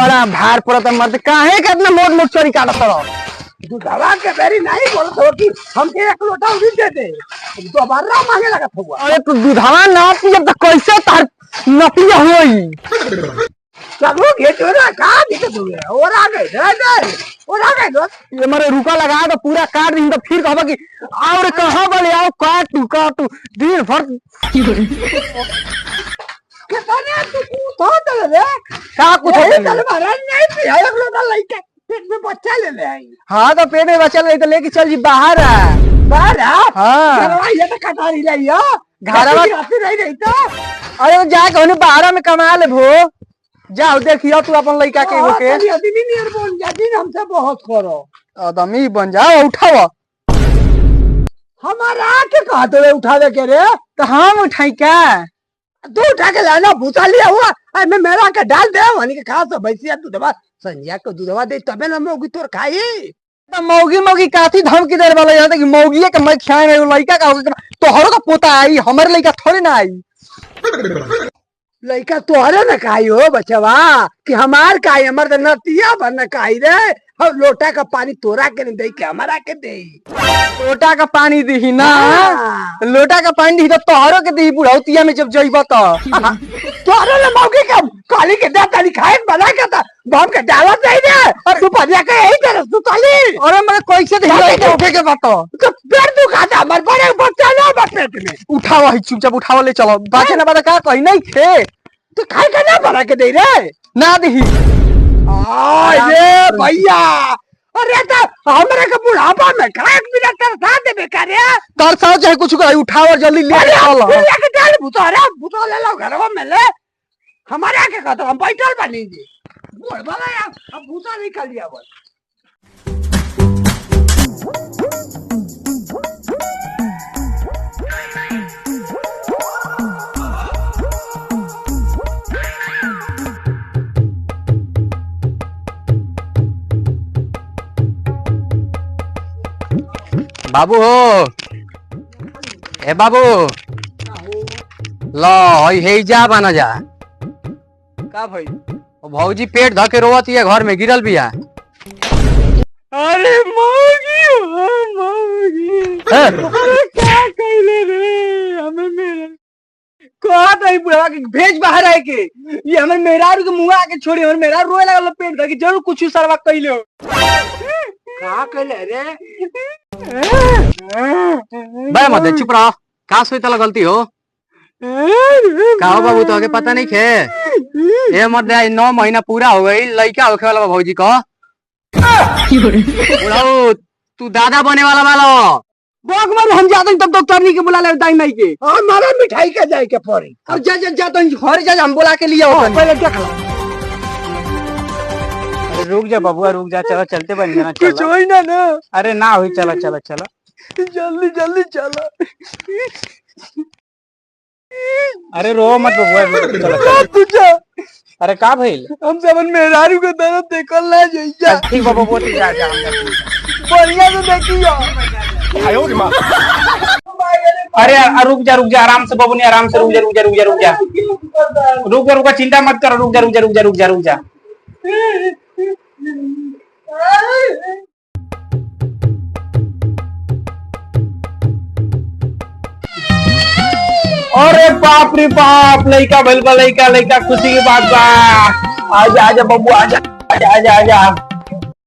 बड़ा भार पड़त मर्द काहे के इतना मोट मोट चोरी काटत रहो। दूधवा के बेरी नहीं बोलत हो कि हमके एक लोटा उड़ी दे दे दोबारा मांगे लगत हुआ। अरे तू दूधवा ना पियब त कैसे तार नपिया होई। चलो घेट ना का दिक्कत हो गया और आ गए दे और आ गए दोस्त। ये मारे रुका लगा तो पूरा काट दी तो फिर कहबा कि और कहां बोले आओ काटू दिन भर कितने तू तो दे का कुछ चल मारा नहीं पिया एक लोटा लेके पेट में बच्चा ले आई। हां तो पेट में बच्चा ले तो लेके चल जी बाहर बाहर हां घरवा ये तो कटारी ले आ घरवा नहीं रही तो अरे जा के ओने बाहर में कमा ले भो जाओ देखियो तू अपन लड़का के होके आदमी नियर बोल जाती हमसे बहुत करो आदमी बन जाओ उठाओ हमारा के कहते हुए उठावे के रे तो हम उठाई क्या तू उठा के लाना भूसा लिया हुआ अरे मैं मेरा के डाल दे वनी के खा तो भैंसिया दूधवा संज्ञा को दूधवा दे तबे ना मोगी तोर खाई तो मौगी काथी धमकी दे वाला यहाँ तक मौगी के मैं खाए में लड़का का होगा तोहरो का पोता आई हमारे लड़का थोड़ी ना आई लड़का तोहरे न खाई हो बचवा कि हमार खाई हमार तो नतिया भर न खाई रे और लोटा का पानी तोरा के नहीं दे के हमारा के दे लोटा का पानी दी ना लोटा का पानी दी तो तोहरो के दी बुढ़ौतिया में जब जइबा तो तोहरे ले मौगी का काली के दे ताली खाए बना के था बम के डाला दे रे और तू पदिया के यही तरह तू ताली अरे मैं कैसे दे उठे के बात तो पेट तू खाता हमार बड़े बच्चा ना पेट में उठाओ है चुपचाप उठाओ ले चलो बाचे ना बात का कहीं नहीं थे तो खाए का ना बना के दे रे ना दी अरे भैया अरे तो हमारे का बुढ़ापा में खाए बिना तरसा दे बेकार है तरसाओ चाहे कुछ कर उठाओ और जल्दी ले चलो लेके डाल भूसा ले लो घरवा में ले हमारे आके कहते हम बैठल बनी जी बोल वाला यार अब भूसा निकल लिया बस बाबू हो ए बाबू लो हे जा बना जा का भाई भौजी पेट धके रोवत है घर में गिरल बिया अरे मौगी अरे क्या कहले रे हमें मेरे कहा था बुढ़वा के भेज बाहर आए के ये हमें मेहरारू के मुंह आके छोड़ी और मेहरारू रोए लगल पेट धके जरूर कुछ सरवा कहले हो का कहले रे बे मत चुप रहो का सोई तला गलती हो का हो बाबू तो आगे पता नहीं खे ये मत 9 महीना पूरा हो गई लड़का होखे वाला भौजी को बुढ़ाऊ तू दादा बने वाला बोक मारू हम जाते तब डॉक्टर के बुला ले दाई नहीं के हमारा मिठाई का जाए के पड़ी अब जा तो घर जा हम बुला के लिए पहले देख लो रुक जा बबुआ रुक जा चलो चलते बन जाना कुछ होई ना ना अरे ना हुई चलो चलो चलो जल्दी चलो अरे रो मत बबुआ चलो कुछ अरे का भइल हम सबन मेहरारू के दर्द देखल ना जइया ठीक बाबू वो जा जा बढ़िया से देखियो अरे रुक जा आराम से बबू ने आराम से रुक जा चिंता मत कर रुक जा अरे बाप रे बाप लइका भइल बा लइका खुशी की बात बा आजा बबू आजा